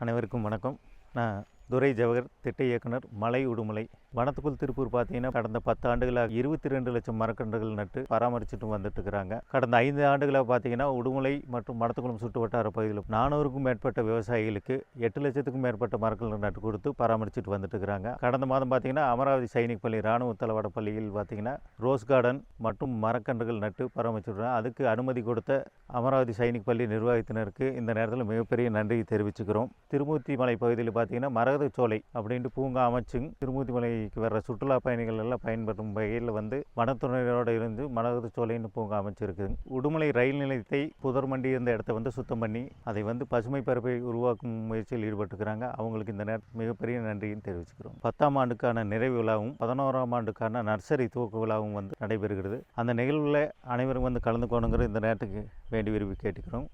அனைவருக்கும் வணக்கம். நான் துரை ஜவஹர், திட்ட இயக்குனர், மலை உடுமலை. வனத்துக்குள் திருப்பூர் பார்த்தீங்கன்னா கடந்த 10 ஆண்டுகளாக 22 லட்சம் மரக்கன்றுகள் நட்டு பராமரிச்சுட்டு வந்துட்டு இருக்கிறாங்க. கடந்த 5 ஆண்டுகளாக பார்த்தீங்கன்னா உடுமலை மற்றும் மடத்துக்குளம் சுற்று வட்டார பகுதியில் 400க்கும் மேற்பட்ட விவசாயிகளுக்கு 8 லட்சத்துக்கும் மேற்பட்ட மரக்கன்றுகள் நட்டு கொடுத்து பராமரிச்சுட்டு வந்துட்டு இருக்கிறாங்க. கடந்த மாதம் பார்த்தீங்கன்னா அமராவதி சைனிக் பள்ளி இராணுவ தளவாட பள்ளியில் பார்த்தீங்கன்னா ரோஸ் கார்டன் மற்றும் மரக்கன்றுகள் நட்டு பராமரிச்சுட்டு அதுக்கு அனுமதி கொடுத்த அமராவதி சைனிக் பள்ளி நிர்வாகத்தினருக்கு இந்த நேரத்தில் மிகப்பெரிய நன்றியை தெரிவிச்சுக்கிறோம். திருமூர்த்தி மலை பகுதியில் பார்த்தீங்கன்னா மரகத சோலை அப்படின்ட்டு பூங்கா அமைச்சு திருமூர்த்தி மலைக்கு வர்ற சுற்றுலா பயணிகள் எல்லாம் பயன்படும் வகையில் வனத்துறையோடு இருந்து மரகத சோலைன்னு பூங்கா அமைச்சிருக்கு. உடுமலை ரயில் நிலையத்தை புதர் மண்டி இருந்த இடத்த சுத்தம் பண்ணி அதை பசுமை பரப்பை உருவாக்கும் முயற்சியில் ஈடுபட்டுக்கிறாங்க. அவங்களுக்கு இந்த நேரத்தில் மிகப்பெரிய நன்றியும் தெரிவிச்சுக்கிறோம். 10ஆம் ஆண்டுக்கான நிறைவு விழாவும் 11ஆம் ஆண்டுக்கான நர்சரி துவக்க விழாவும் நடைபெறுகிறது. அந்த நிகழ்வில் அனைவரும் கலந்துக்கணுங்கிற இந்த நேரத்துக்கு வேண்டி விரும்பி கேட்டுக்கிறோம்.